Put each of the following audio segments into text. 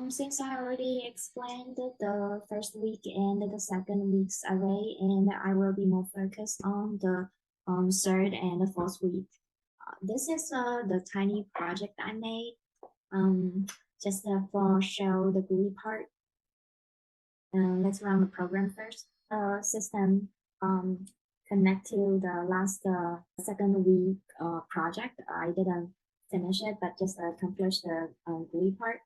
Since I already explained the first week and the second week's array, and I will be more focused on the third and the fourth week. This is the tiny project I made just for show the GUI part. Let's run the program first. System connect to the last second week project. I didn't finish it, but just accomplish the GUI part.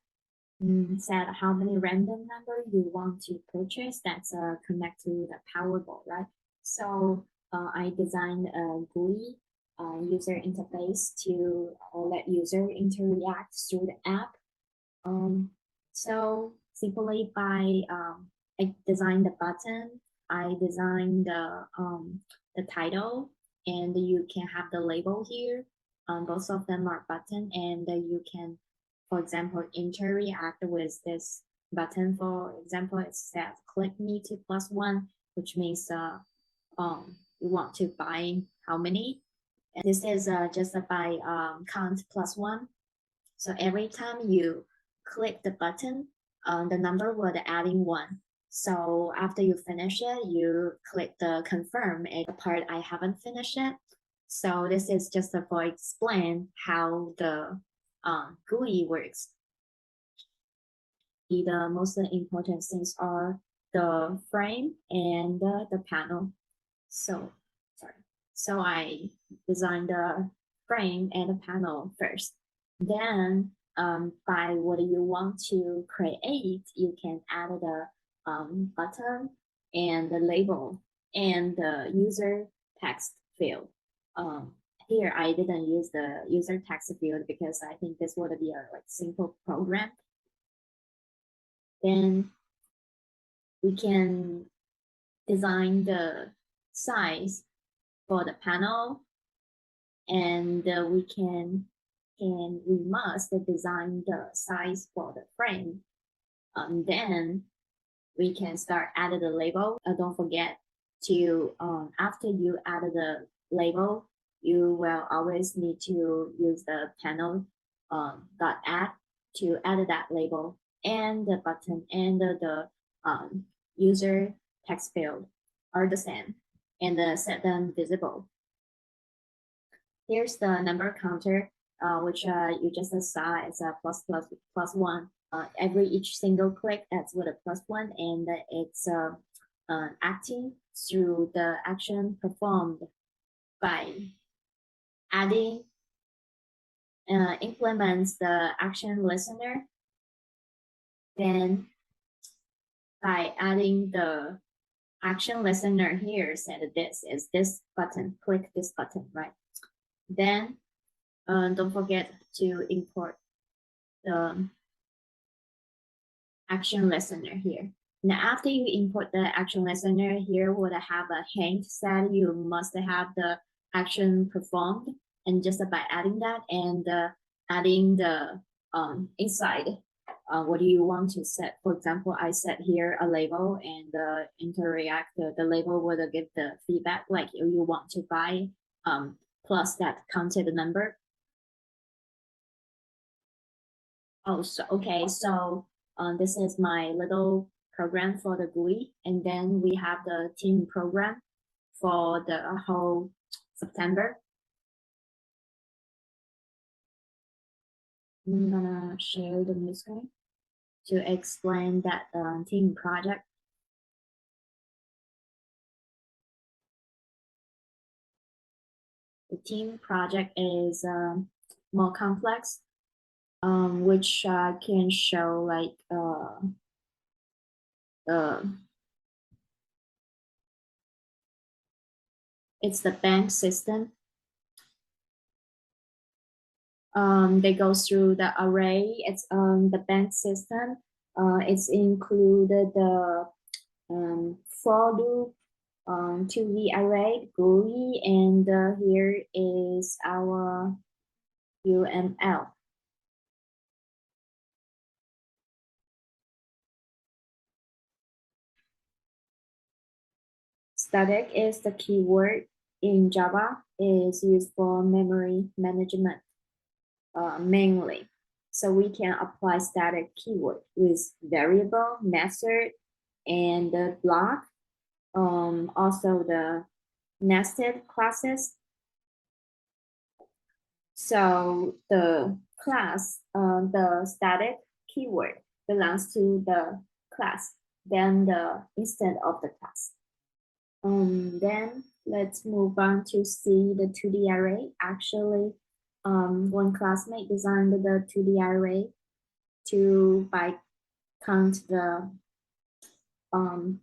Set how many random number you want to purchase that's connect to the Powerball, right? So I designed a GUI user interface to let user interact through the app. So simply by I designed the button, I designed the title, and you can have the label here. Both of them are button, and you can, for example, interact with this button. For example, it says click me to +1, which means you want to buy how many. And this is just by count +1. So every time you click the button, the number will adding 1. So after you finish it, you click the confirm. And the part I haven't finished it. So this is just for explain how the GUI works. The most important things are the frame and the panel. So I designed the frame and the panel first. Then by what you want to create, you can add the button and the label and the user text field. Here I didn't use the user text field because I think this would be a simple program. Then we can design the size for the panel, and we must design the size for the frame. Then we can start add the label. Don't forget to after you add the label, you will always need to use the panel .add to add that label, and the button and the user text field are the same, and set them visible. Here's the number counter, which you just saw as a +1. Every each single click, that's with a +1, and it's acting through the action performed by adding implements the action listener. Then by adding the action listener here, said this is this button, click this button, right? Then don't forget to import the action listener here. Now, after you import the action listener, here would have a hint that you must have the action performed, and just by adding that and adding the inside, what do you want to set? For example, I set here a label, and interact the label will give the feedback like you want to buy plus that counted number. Oh, so okay, so this is my little program for the GUI, and then we have the team program for the whole September. I'm gonna share the new screen to explain that team project. The team project is more complex, which can show like it's the bank system. They go through the array. It's the bank system. It's included the for loop to the array GUI, and here is our UML. Static is the keyword in Java. Is used for memory management mainly. So we can apply static keyword with variable, method, and the block. Also the nested classes. So the class, the static keyword belongs to the class, then the instance of the class. Then let's move on to see the 2D array. Actually, one classmate designed the 2D array to by count the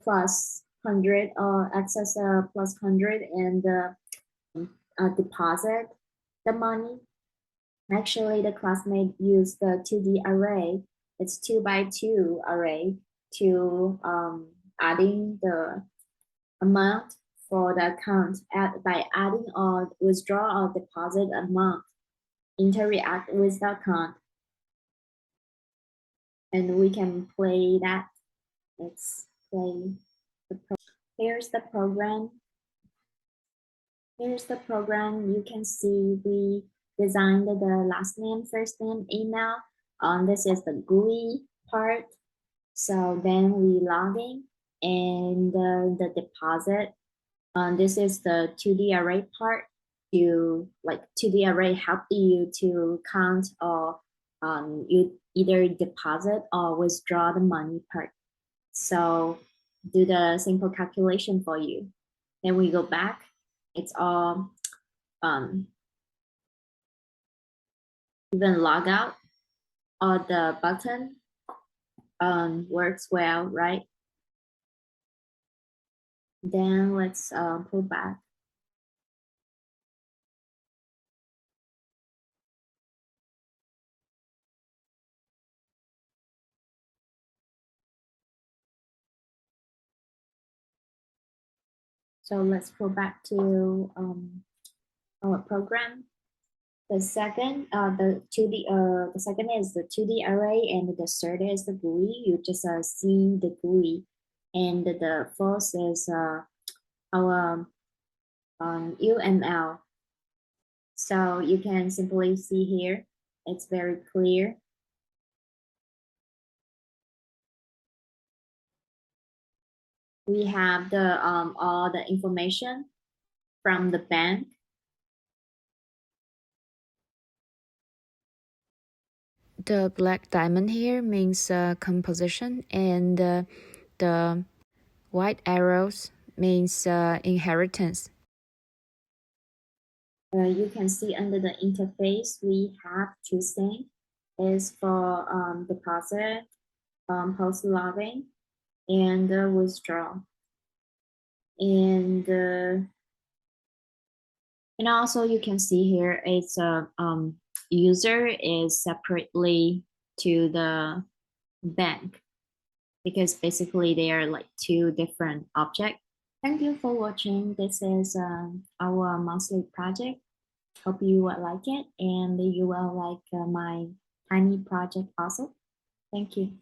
plus 100 or access plus 100 and deposit the money. Actually, the classmate used the 2D array. It's 2 by 2 array to adding the amount for the account by adding or withdraw or deposit amount, interact with the account. And we can play that. Let's play the Here's the program. Here's the program. You can see we designed the last name, first name, email. This is the GUI part. So then we log in and the deposit. This is the 2D array part. You like 2D array help you to count or you either deposit or withdraw the money part. So do the simple calculation for you. Then we go back. It's all even log out or the button works well, right? Then let's pull back. So let's go back to our program. The second, the second is the 2D array, and the third is the GUI. You just see the GUI, and the fourth is our UML. So you can simply see here. It's very clear. We have the all the information from the bank. The black diamond here means composition, and the white arrows means inheritance. You can see under the interface we have choosing is for deposit, post login, and withdraw. And also you can see here it's a user is separately to the bank because basically they are like two different objects. Thank you for watching. This is our monthly project. Hope you will like it and you will like my tiny project also. Thank you.